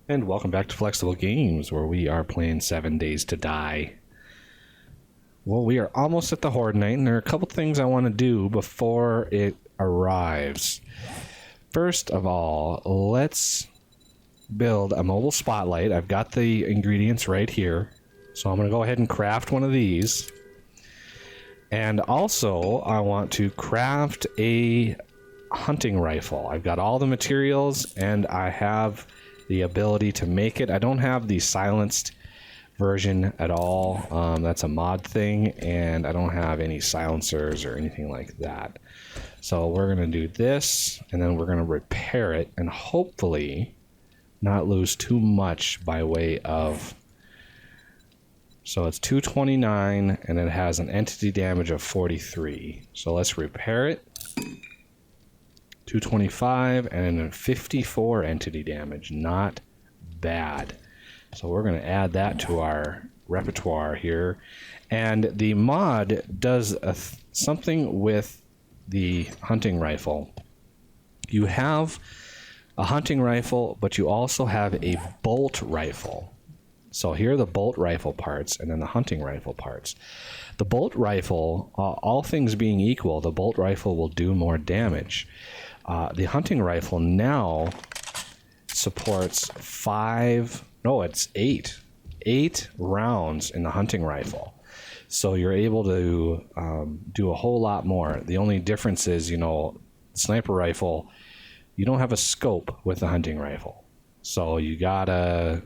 And welcome back to Flexible Games, where we are playing 7 Days to Die. Well, we are almost at the Horde night, and there are a couple things I want to do before it arrives. First of all, let's build a mobile spotlight. I've got the ingredients right here, so I'm going to go ahead and craft one of these. And also, I want to craft a hunting rifle. I've got all the materials, and I have the ability to make it. I don't have the silenced version at all. That's a mod thing, and I don't have any silencers or anything like that. So we're going to do this, and then we're going to repair it, and hopefully not lose too much by way of... So it's 229, and it has an entity damage of 43. So let's repair it. 225 and then 54 entity damage. Not bad. So we're going to add that to our repertoire here. And the mod does something with the hunting rifle. You have a hunting rifle, but you also have a bolt rifle. So here are the bolt rifle parts and then the hunting rifle parts. The bolt rifle, all things being equal, the bolt rifle will do more damage. The hunting rifle now supports eight rounds in the hunting rifle. So you're able to do a whole lot more. The only difference is, sniper rifle, you don't have a scope with the hunting rifle. So you gotta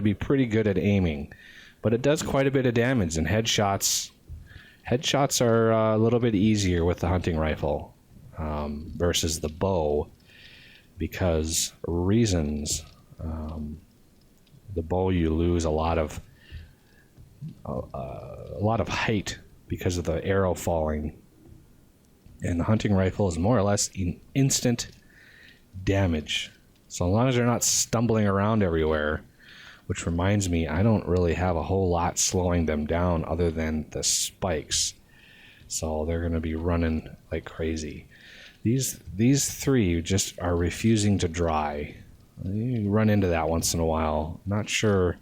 be pretty good at aiming. But it does quite a bit of damage, and headshots are a little bit easier with the hunting rifle. Versus the bow, because reasons. The bow, you lose a lot of height because of the arrow falling, and the hunting rifle is more or less instant damage. So as long as they're not stumbling around everywhere, which reminds me, I don't really have a whole lot slowing them down other than the spikes. So they're going to be running like crazy. These three just are refusing to dry. You run into that once in a while. Not sure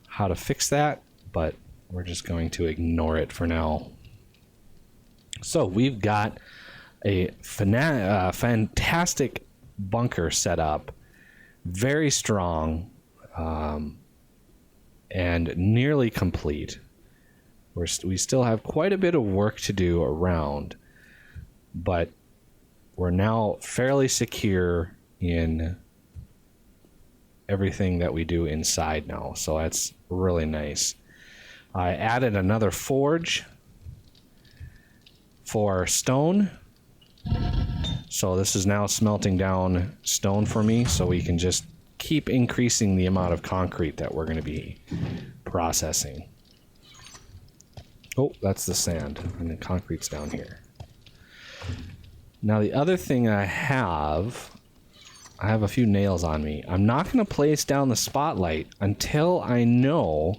how to fix that, but we're just going to ignore it for now. So we've got a fantastic bunker set up, very strong, and nearly complete. We still have quite a bit of work to do around, but we're now fairly secure in everything that we do inside now, so that's really nice. I added another forge for stone, so this is now smelting down stone for me, so we can just keep increasing the amount of concrete that we're going to be processing. Oh, that's the sand, and the concrete's down here. Now the other thing I have a few nails on me. I'm not going to place down the spotlight until I know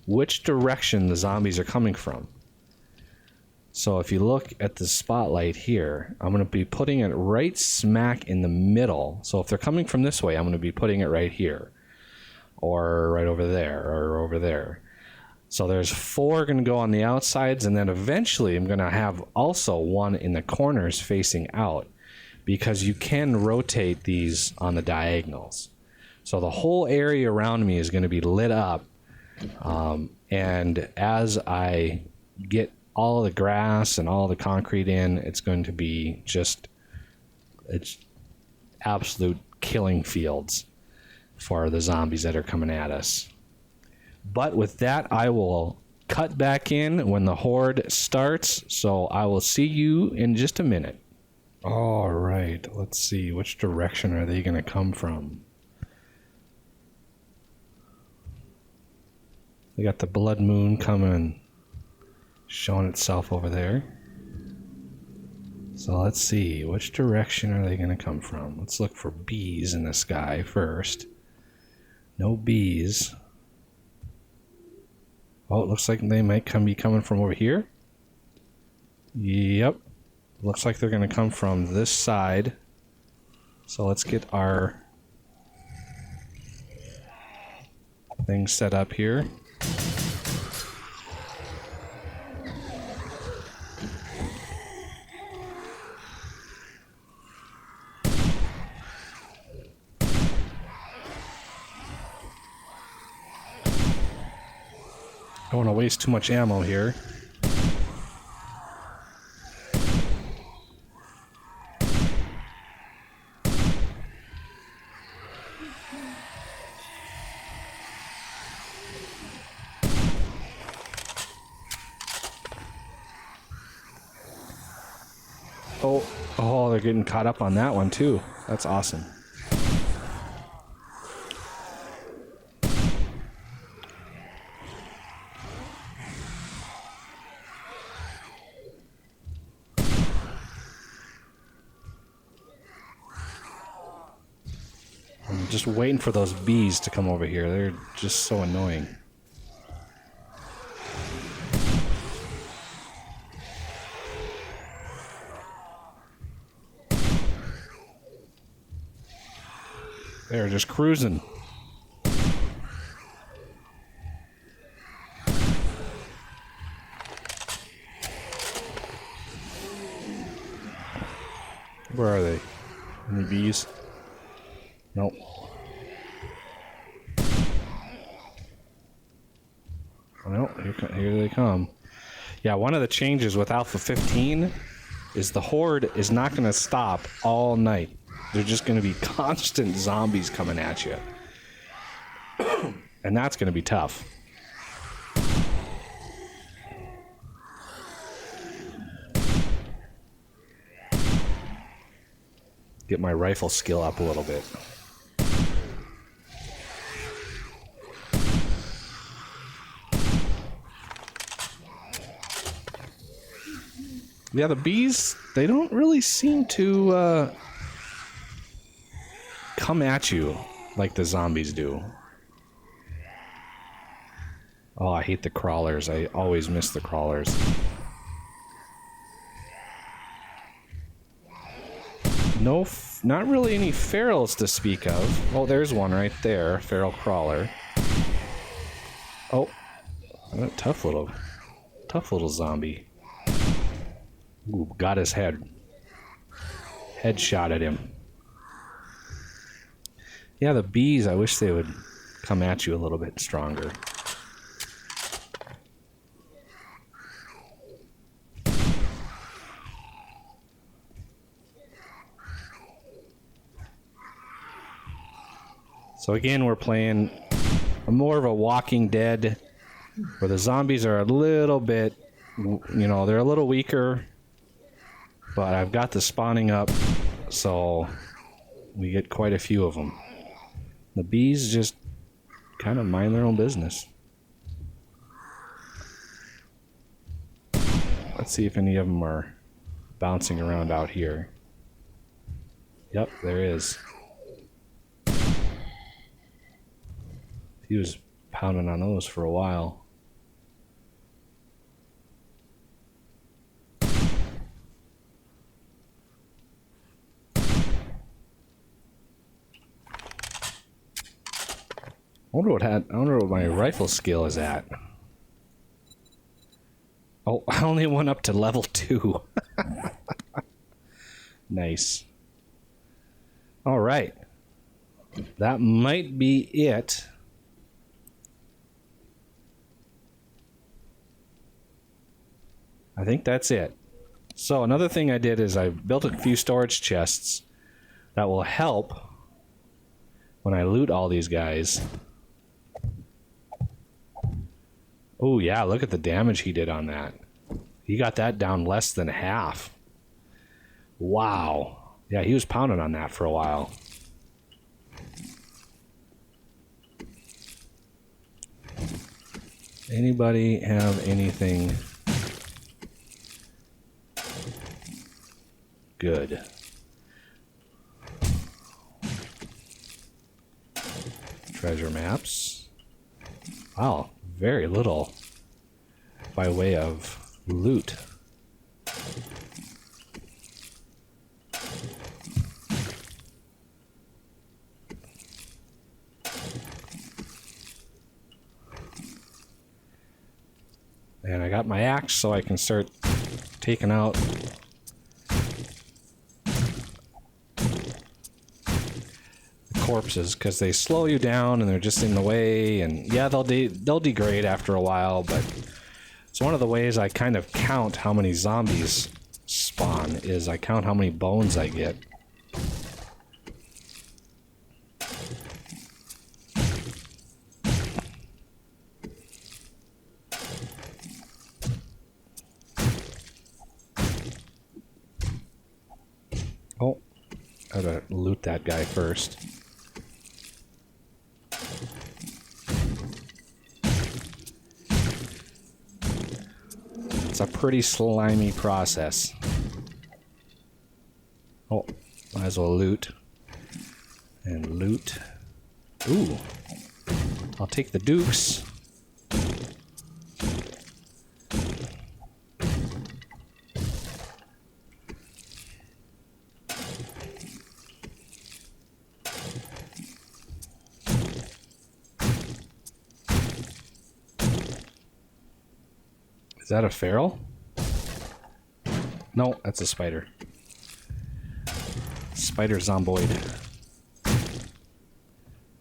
which direction the zombies are coming from. So if you look at the spotlight here, I'm going to be putting it right smack in the middle. So if they're coming from this way, I'm going to be putting it right here, or right over there, or over there. So there's 4 going to go on the outsides, and then eventually I'm going to have also one in the corners facing out, because you can rotate these on the diagonals. So the whole area around me is going to be lit up, and as I get all the grass and all the concrete in, it's going to be it's absolute killing fields for the zombies that are coming at us. But with that, I will cut back in when the horde starts, so I will see you in just a minute. All right, let's see, which direction are they going to come from? We got the blood moon coming, showing itself over there. So let's see, which direction are they going to come from? Let's look for bees in the sky first. No bees. Oh, it looks like they might be coming from over here. Yep. Looks like they're going to come from this side. So let's get our things set up here. Don't want to waste too much ammo here. Oh, they're getting caught up on that one too. That's awesome. I'm just waiting for those bees to come over here. They're just so annoying. They're just cruising. Where are they? Any bees? Nope. Well, here they come. Yeah, one of the changes with Alpha 15 is the horde is not going to stop all night. They're just going to be constant zombies coming at you. And that's going to be tough. Get my rifle skill up a little bit. Yeah, the bees, they don't really seem to come at you like the zombies do. Oh, I hate the crawlers. I always miss the crawlers. No, not really any ferals to speak of. Oh, there's one right there, feral crawler. Oh, a tough little zombie. Ooh, got his head. Headshot at him. Yeah, the bees, I wish they would come at you a little bit stronger. So again, we're playing more of a Walking Dead, where the zombies are a little bit, you know, they're a little weaker, but I've got the spawning up, so we get quite a few of them. The bees just kind of mind their own business. Let's see if any of them are bouncing around out here. Yep, there is. He was pounding on those for a while. I wonder what my rifle skill is at. Oh, I only went up to level 2. Nice. All right. That might be it. I think that's it. So another thing I did is I built a few storage chests that will help when I loot all these guys. Oh yeah, look at the damage he did on that. He got that down less than half. Wow. Yeah, he was pounding on that for a while. Anybody have anything good? Treasure maps. Wow, very little by way of loot. And I got my axe so I can start taking out the corpses, because they slow you down and they're just in the way, and yeah, they'll degrade after a while, but it's one of the ways I kind of count how many zombies spawn, is I count how many bones I get. Oh, I gotta loot that guy first. It's a pretty slimy process. Oh, might as well loot. And loot. Ooh. I'll take the dukes. Is that a feral? No, that's a spider. Spider zomboid.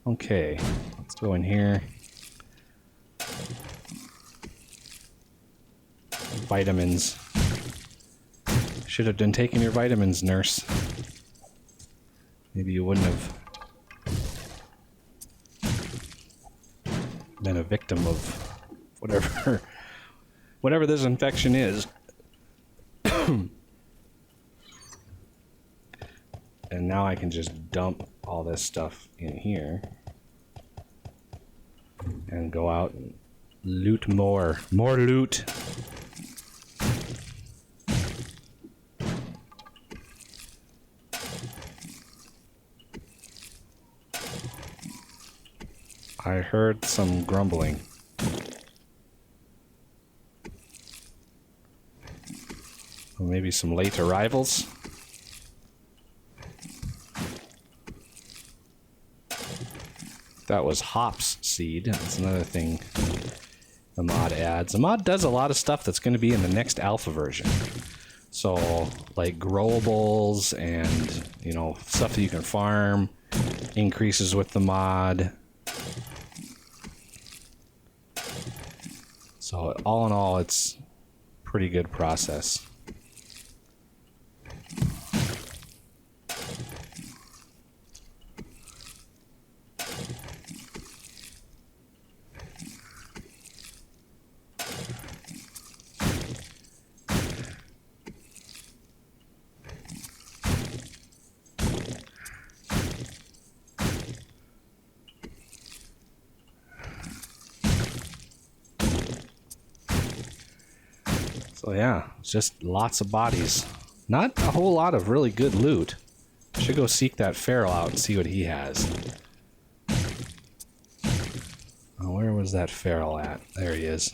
Okay, let's go in here. Vitamins. Should have been taking your vitamins, nurse. Maybe you wouldn't have been a victim of whatever this infection is. And now I can just dump all this stuff in here and go out and loot more loot. I heard some grumbling. Or maybe some late arrivals. That was hops seed. That's another thing the mod adds. The mod does a lot of stuff that's going to be in the next alpha version. So, like growables and, you know, stuff that you can farm increases with the mod. So, all in all, it's a pretty good process. So yeah, it's just lots of bodies. Not a whole lot of really good loot. Should go seek that feral out and see what he has. Oh, where was that feral at? There he is.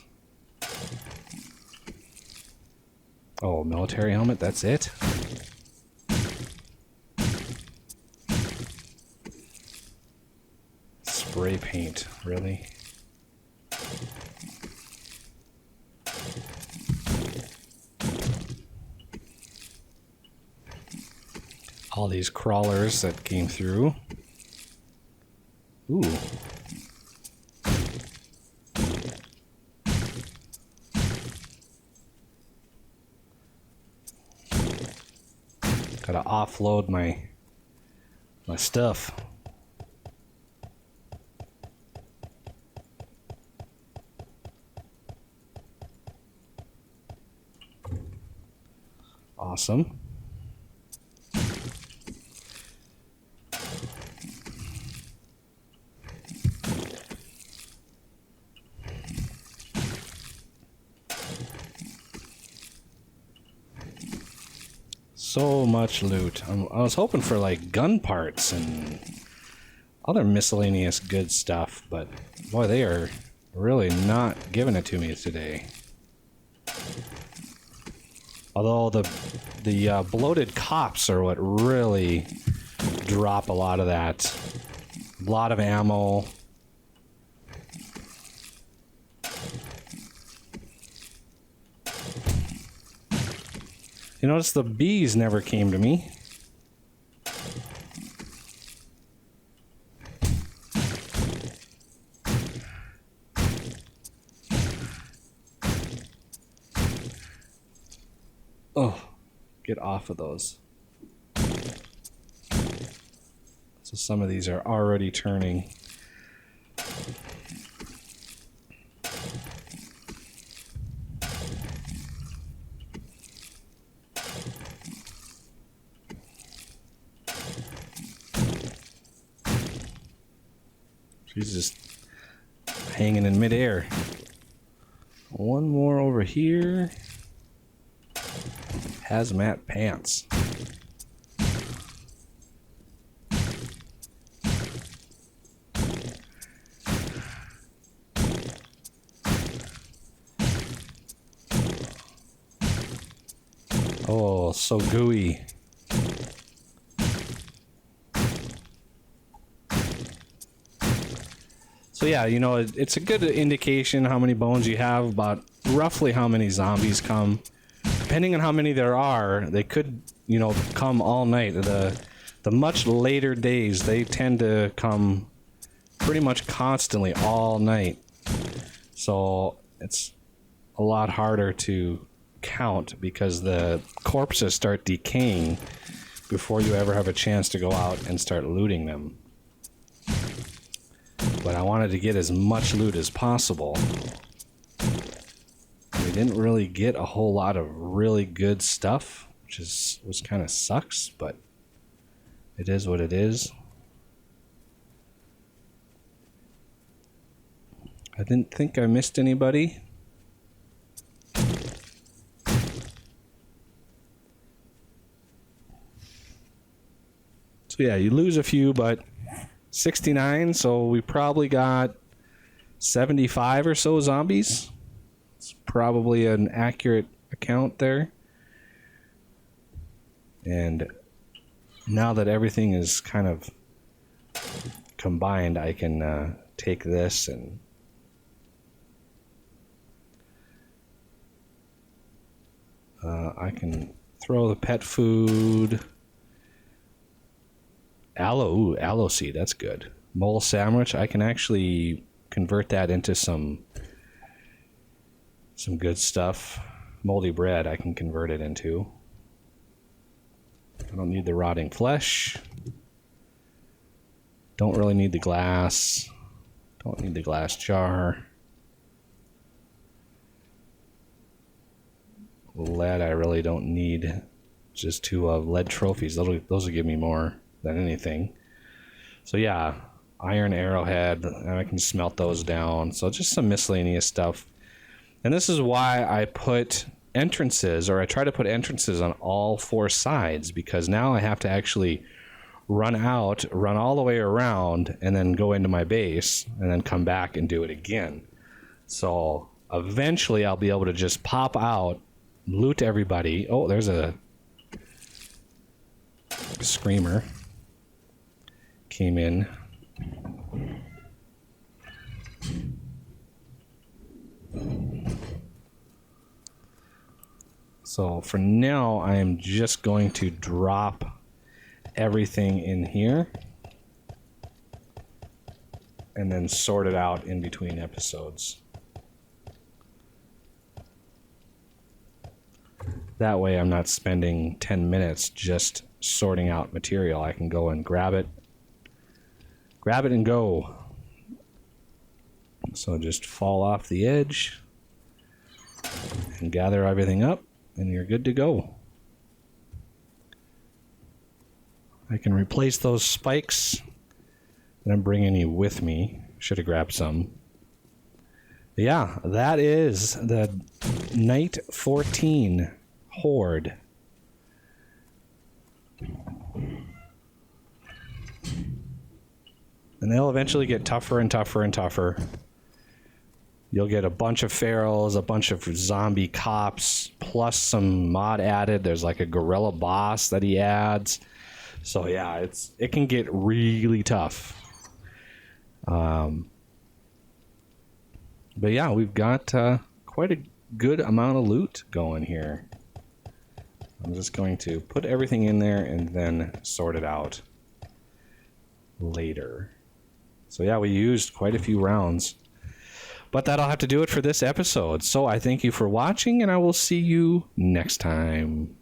Oh, military helmet, that's it? Spray paint, really? All these crawlers that came through. Ooh. Gotta offload my stuff. Awesome. So much loot. I was hoping for like gun parts and other miscellaneous good stuff, but boy, they are really not giving it to me today. Although the bloated cops are what really drop a lot of that. A lot of ammo. You notice the bees never came to me. Oh, get off of those. So some of these are already turning. She's just hanging in midair. One more over here. Hazmat pants. Oh, so gooey. So yeah, you know, it's a good indication how many bones you have, about roughly how many zombies come. Depending on how many there are, they could, you know, come all night. The much later days, they tend to come pretty much constantly all night. So it's a lot harder to count because the corpses start decaying before you ever have a chance to go out and start looting them. But I wanted to get as much loot as possible. We didn't really get a whole lot of really good stuff, which was kind of sucks, but it is what it is. I didn't think I missed anybody. So yeah, you lose a few, but 69, so we probably got 75 or so zombies. It's probably an accurate account there. And now that everything is kind of combined, I can take this and I can throw the pet food. Aloe, ooh, aloe seed, that's good. Mole sandwich, I can actually convert that into some good stuff. Moldy bread, I can convert it into. I don't need the rotting flesh. Don't really need the glass. Don't need the glass jar. Lead, I really don't need. Just two lead trophies. Those will give me more than anything. So yeah, iron arrowhead, and I can smelt those down. So just some miscellaneous stuff. And this is why I put entrances, or I try to put entrances on all four sides, because now I have to actually run all the way around, and then go into my base, and then come back and do it again. So eventually I'll be able to just pop out, loot everybody. Oh, there's a screamer. Came in. So for now, I am just going to drop everything in here and then sort it out in between episodes. That way I'm not spending 10 minutes just sorting out material. I can go and grab it and go. So just fall off the edge and gather everything up, and you're good to go. I can replace those spikes that I'm bringing you with me. Should have grabbed some. But yeah, that is the Night 14 Horde. And they'll eventually get tougher and tougher and tougher. You'll get a bunch of pharaohs, a bunch of zombie cops, plus some mod added. There's like a gorilla boss that he adds. So yeah, it can get really tough. But yeah, we've got quite a good amount of loot going here. I'm just going to put everything in there and then sort it out later. So yeah, we used quite a few rounds. But that'll have to do it for this episode. So I thank you for watching, and I will see you next time.